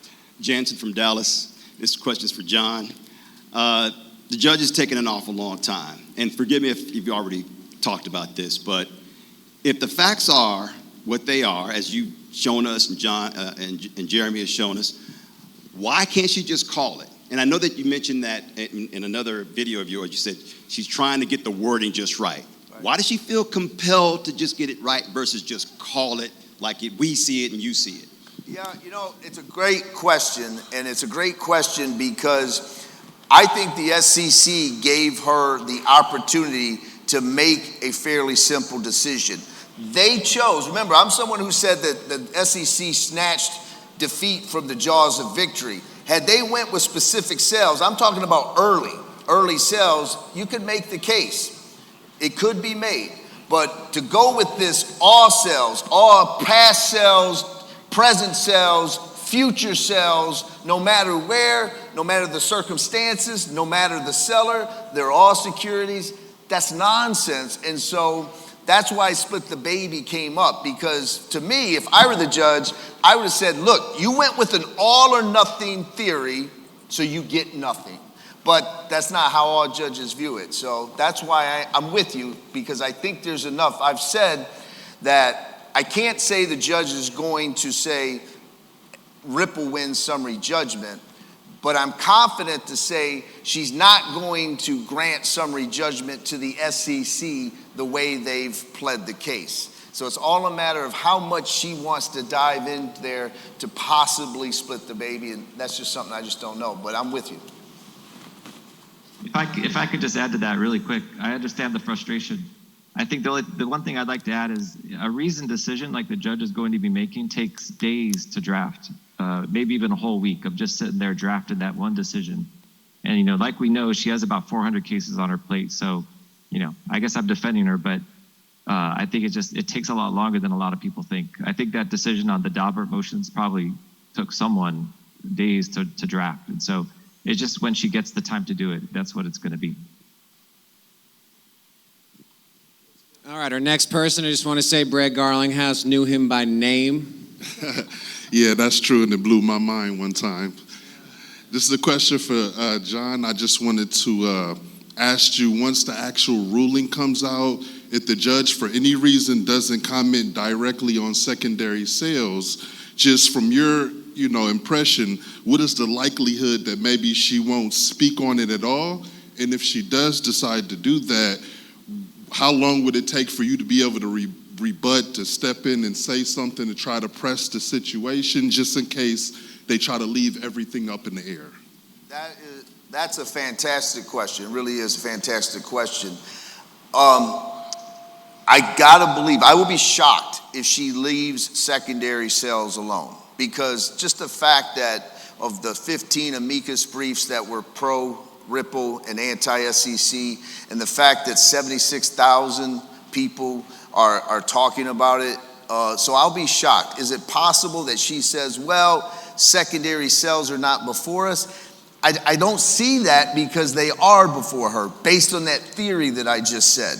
Jansen from Dallas. This question is for John. The judge has taken an awful long time, and forgive me if you've already talked about this, but if the facts are what they are, as you've shown us and John and Jeremy has shown us, why can't she just call it? And I know that you mentioned that in another video of yours, you said she's trying to get the wording just right. Why does she feel compelled to just get it right versus just call it like we see it and you see it? Yeah, you know, it's a great question, and it's a great question because I think the SEC gave her the opportunity to make a fairly simple decision. They chose, remember, I'm someone who said that the SEC snatched defeat from the jaws of victory. Had they went with specific sales, I'm talking about early sales, you could make the case. It could be made. But to go with this all sales, all past sales, present sales, future sales, no matter where, no matter the circumstances, no matter the seller, they're all securities, that's nonsense. And so that's why Split the Baby came up, because to me, if I were the judge, I would have said, look, you went with an all or nothing theory, so you get nothing. But that's not how all judges view it. So that's why I'm with you, because I think there's enough. I've said that I can't say the judge is going to say Ripple wins summary judgment, but I'm confident to say she's not going to grant summary judgment to the SEC the way they've pled the case. So it's all a matter of how much she wants to dive in there to possibly split the baby, and that's just something I just don't know, but I'm with you. If I could just add to that really quick, I understand the frustration. I think the one thing I'd like to add is a reasoned decision like the judge is going to be making takes days to draft, maybe even a whole week of just sitting there drafting that one decision. And, you know, like we know, she has about 400 cases on her plate. So, you know, I guess I'm defending her, but I think it takes a lot longer than a lot of people think. I think that decision on the Daubert motions probably took someone days to draft. And so it's just when she gets the time to do it, that's what it's going to be. All right, our next person, I just want to say Brad Garlinghouse knew him by name. Yeah, that's true, and it blew my mind one time. This is a question for John. I just wanted to ask you, once the actual ruling comes out, if the judge for any reason doesn't comment directly on secondary sales, just from your impression, what is the likelihood that maybe she won't speak on it at all? And if she does decide to do that, how long would it take for you to be able to rebut, to step in and say something to try to press the situation, just in case they try to leave everything up in the air? That's a fantastic question. It really is a fantastic question. I gotta believe, I will be shocked if she leaves secondary sales alone, because just the fact that of the 15 amicus briefs that were pro Ripple and anti-SEC, and the fact that 76,000 people are talking about it, so I'll be shocked. Is it possible that she says, well, secondary sales are not before us? I don't see that, because they are before her, based on that theory that I just said,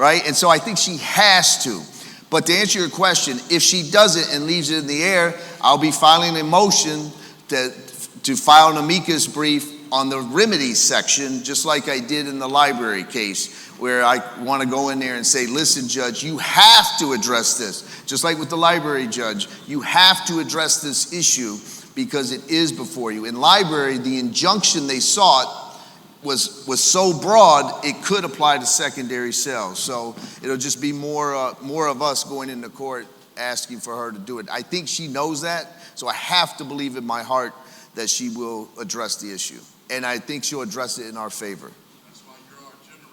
right? And so I think she has to. But to answer your question, if she doesn't and leaves it in the air, I'll be filing a motion to file an amicus brief on the remedies section, just like I did in the library case, where I want to go in there and say, listen, judge, you have to address this. Just like with the library judge, you have to address this issue because it is before you. In library, the injunction they sought was so broad, it could apply to secondary sales. So it'll just be more of us going into court asking for her to do it. I think she knows that, so I have to believe in my heart that she will address the issue. and I think she'll address it in our favor. That's why you're our general.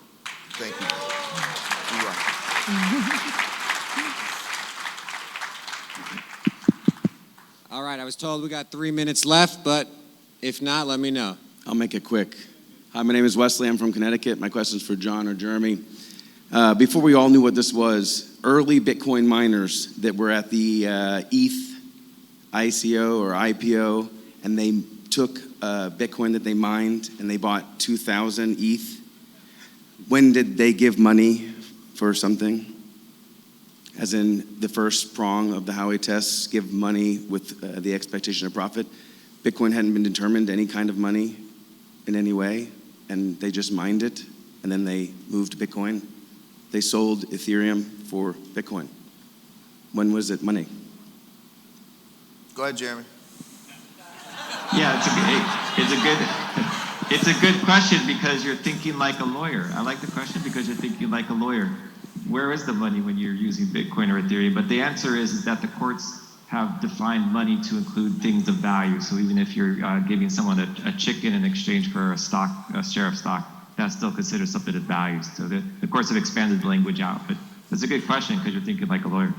Thank you. All right, I was told we got 3 minutes left, but if not, let me know. I'll make it quick. Hi, my name is Wesley. I'm from Connecticut. My question is for John or Jeremy. Before we all knew what this was, early Bitcoin miners that were at the ETH ICO or IPO, and they took Bitcoin that they mined and they bought 2,000 ETH. When did they give money for something? As in the first prong of the Howey tests, give money with the expectation of profit. Bitcoin hadn't been determined any kind of money in any way, and they just mined it, and then they moved Bitcoin. They sold Ethereum for Bitcoin. When was it money? Go ahead, Jeremy. Yeah, it's a good question because you're thinking like a lawyer. I like the question because you're thinking like a lawyer. Where is the money when you're using Bitcoin or Ethereum? But the answer is that the courts have defined money to include things of value. So even if you're giving someone a chicken in exchange for a share of stock, that's still considered something of value. So the courts have expanded the language out. But that's a good question because you're thinking like a lawyer.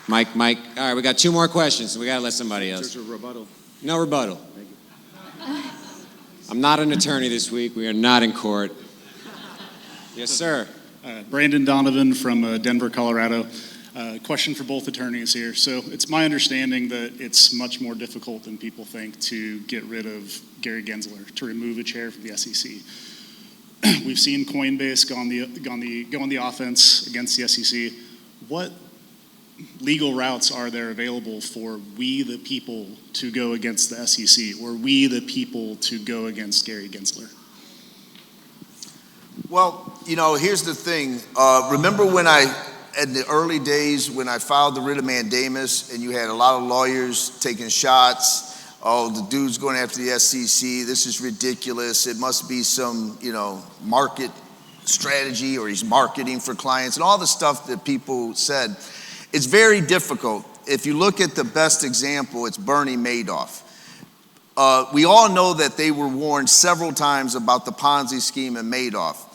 Mike. All right, we got 2 more questions, so we gotta let somebody else. There's a rebuttal. No rebuttal. I'm not an attorney this week. We are not in court. Yes, sir. Brandon Donovan from Denver, Colorado. Question for both attorneys here. So it's my understanding that it's much more difficult than people think to get rid of Gary Gensler, to remove a chair from the SEC. We've seen Coinbase go on the offense against the SEC. What legal routes are there available for we the people to go against the SEC, or we the people to go against Gary Gensler? Well, here's the thing. Remember in the early days when I filed the writ of mandamus and you had a lot of lawyers taking shots, oh, the dude's going after the SEC, this is ridiculous, it must be some, market strategy, or he's marketing for clients, and all the stuff that people said. It's very difficult. If you look at the best example, it's Bernie Madoff. We all know that they were warned several times about the Ponzi scheme and Madoff.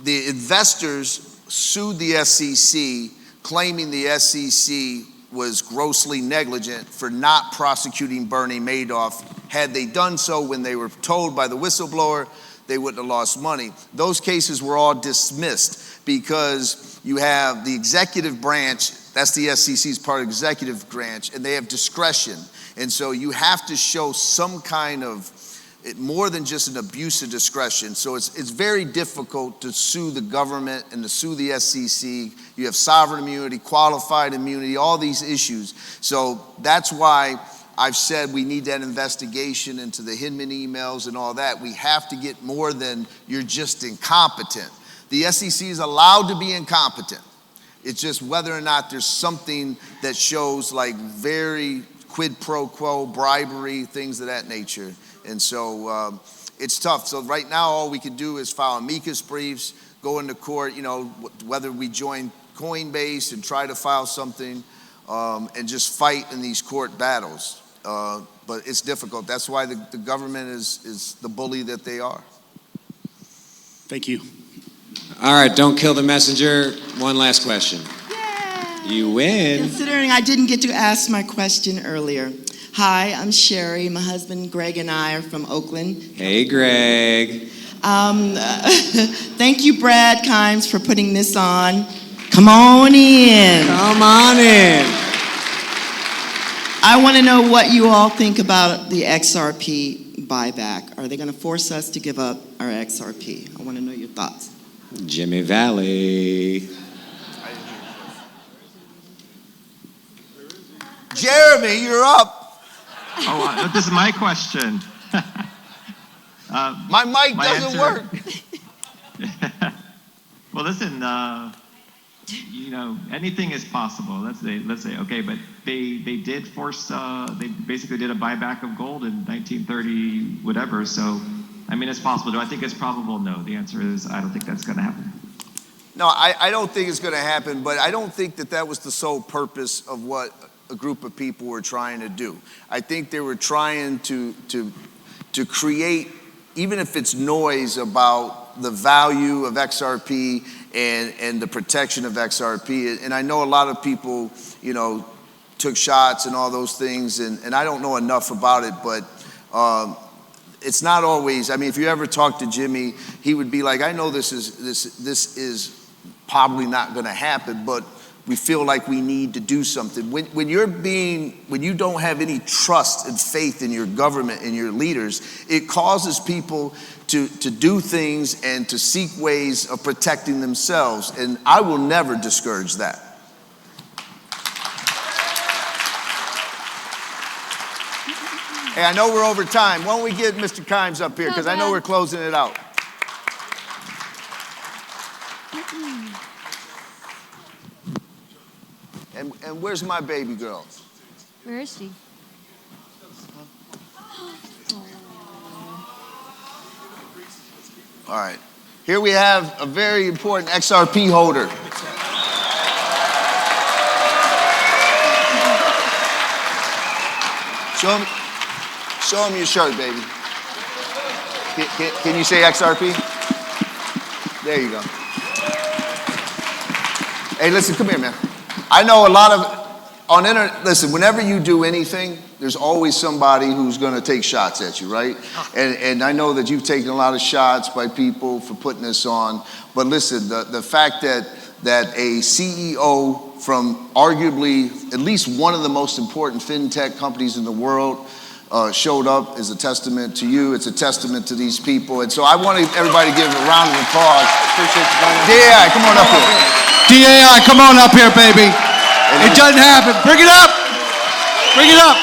The investors sued the SEC, claiming the SEC was grossly negligent for not prosecuting Bernie Madoff. Had they done so when they were told by the whistleblower, they wouldn't have lost money. Those cases were all dismissed because you have the executive branch, that's the SEC's part of the executive branch, and they have discretion. And so you have to show some kind of, more than just an abuse of discretion. So it's very difficult to sue the government and to sue the SEC. You have sovereign immunity, qualified immunity, all these issues. So that's why I've said we need that investigation into the Hinman emails and all that. We have to get more than you're just incompetent. The SEC is allowed to be incompetent. It's just whether or not there's something that shows like very quid pro quo, bribery, things of that nature. And so it's tough. So right now, all we can do is file amicus briefs, go into court, whether we join Coinbase and try to file something and just fight in these court battles. But it's difficult. That's why the government is the bully that they are. Thank you. All right, don't kill the messenger. One last question. Yay! You win. Considering I didn't get to ask my question earlier. Hi, I'm Sherry. My husband Greg and I are from Oakland. Hey, Greg. Thank you, Brad Kimes, for putting this on. Come on in. Come on in. I want to know what you all think about the XRP buyback. Are they going to force us to give up our XRP? I want to know your thoughts. Jimmy Valley. Jeremy, you're up. Oh, this is my question. My mic doesn't work. Well, listen, anything is possible. Let's say, okay, but they did force, they basically did a buyback of gold in 1930, whatever. So, it's possible. Do I think it's probable? No. The answer is I don't think that's going to happen. No, I don't think it's going to happen, but I don't think that was the sole purpose of what a group of people were trying to do. I think they were trying to create, even if it's noise about the value of XRP and the protection of XRP. And I know a lot of people, took shots and all those things, and I don't know enough about it, but it's not always. I mean, if you ever talk to Jimmy, he would be like, I know this is probably not going to happen, but we feel like we need to do something. When you don't have any trust and faith in your government and your leaders, it causes people to do things and to seek ways of protecting themselves. And I will never discourage that. Hey, I know we're over time. Why don't we get Mr. Kimes up here, because I know we're closing it out. And where's my baby girl? Where is she? All right. Here we have a very important XRP holder. Show him your shirt, baby. Can you say XRP? There you go. Hey, listen, come here, man. I know a lot of, listen, whenever you do anything, there's always somebody who's going to take shots at you, right? And I know that you've taken a lot of shots by people for putting this on. But listen, the fact that a CEO from arguably at least one of the most important fintech companies in the world showed up is a testament to you. It's a testament to these people. And so I want everybody to give a round of applause. Appreciate you. DAI, come on up here. DAI, come on up here, baby. It doesn't happen. Bring it up. Bring it up.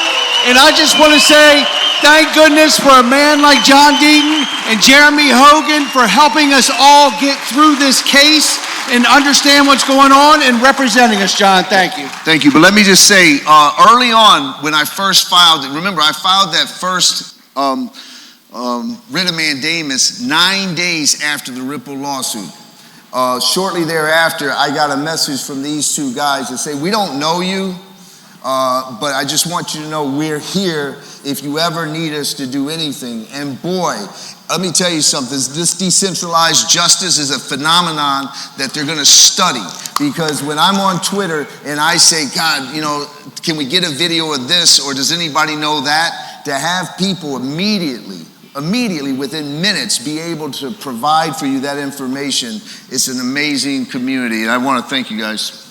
And I just want to say thank goodness for a man like John Deaton and Jeremy Hogan for helping us all get through this case and understand what's going on and representing us, John. Thank you. Thank you. But let me just say, early on when I first filed it, remember I filed that first writ of mandamus 9 days after the Ripple lawsuit. Shortly thereafter, I got a message from these two guys that say, we don't know you, but I just want you to know we're here if you ever need us to do anything. And boy, let me tell you something, this decentralized justice is a phenomenon that they're gonna study, because when I'm on Twitter and I say, God, can we get a video of this, or does anybody know that? To have people immediately within minutes be able to provide for you that information, it's an amazing community, and I want to thank you guys.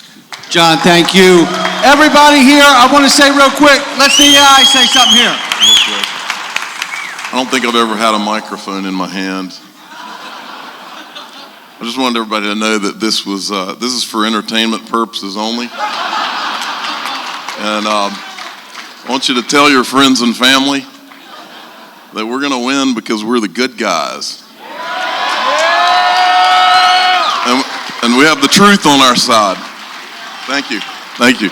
John, thank you. Everybody here, I want to say real quick, let's DAI say something here. I don't think I've ever had a microphone in my hand. I just wanted everybody to know that this is for entertainment purposes only. And I want you to tell your friends and family that we're going to win because we're the good guys. And we have the truth on our side. Thank you. Thank you.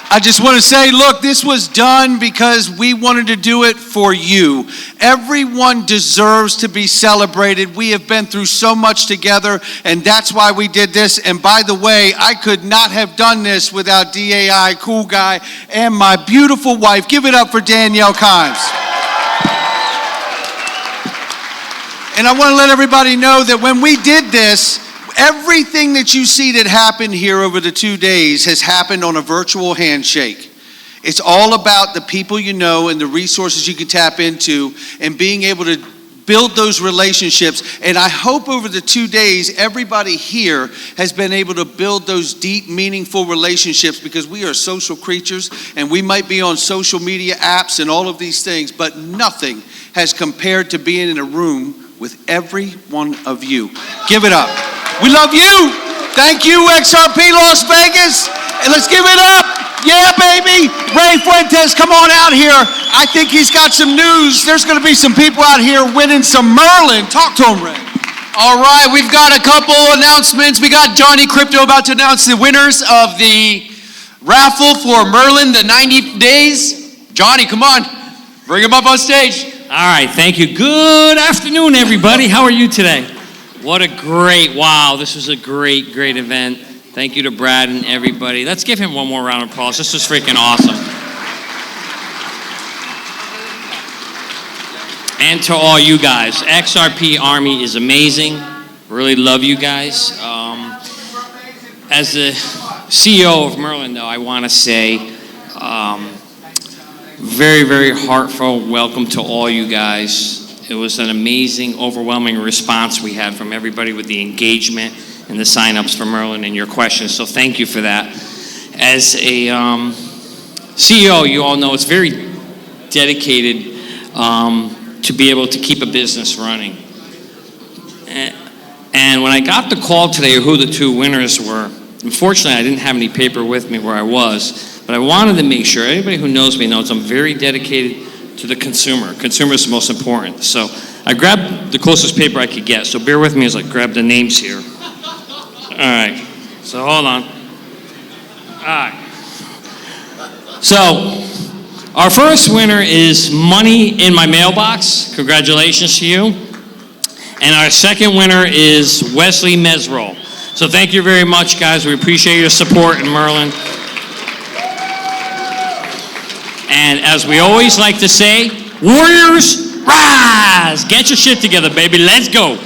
I just want to say, look, this was done because we wanted to do it for you. Everyone deserves to be celebrated. We have been through so much together, and that's why we did this. And by the way, I could not have done this without DAI, Cool Guy, and my beautiful wife. Give it up for Danielle Kimes. And I want to let everybody know that when we did this, everything that you see that happened here over the 2 days has happened on a virtual handshake. It's all about the people you know and the resources you can tap into and being able to build those relationships. And I hope over the 2 days, everybody here has been able to build those deep, meaningful relationships, because we are social creatures and we might be on social media apps and all of these things, but nothing has compared to being in a room with every one of you. Give it up. We love you. Thank you, XRP Las Vegas. And let's give it up. Yeah, baby. Ray Fuentes, come on out here. I think he's got some news. There's going to be some people out here winning some Merlin. Talk to him, Ray. All right, we've got a couple announcements. We got Johnny Crypto about to announce the winners of the raffle for Merlin, the 90 days. Johnny, come on. Bring him up on stage. All right, thank you. Good afternoon, everybody. How are you today? What a great, wow, this was a great event. Thank you to Brad and everybody. Let's give him one more round of applause. This was freaking awesome. And to all you guys, XRP Army is amazing. Really love you guys. As the CEO of Merlin, though, I want to say very, very heartfelt welcome to all you guys. It was an amazing, overwhelming response we had from everybody with the engagement and the signups for Merlin and your questions. So thank you for that. As a CEO, you all know it's very dedicated to be able to keep a business running. And when I got the call today of who the two winners were, unfortunately I didn't have any paper with me where I was, but I wanted to make sure, anybody who knows me knows I'm very dedicated to the consumer. Consumer is the most important. So I grabbed the closest paper I could get, so bear with me as I grab the names here. All right, so hold on. All right. So, our first winner is Money in My Mailbox. Congratulations to you. And our second winner is Wesley Mesrol. So thank you very much, guys. We appreciate your support in Merlin. And as we always like to say, Warriors, rise! Get your shit together, baby. Let's go.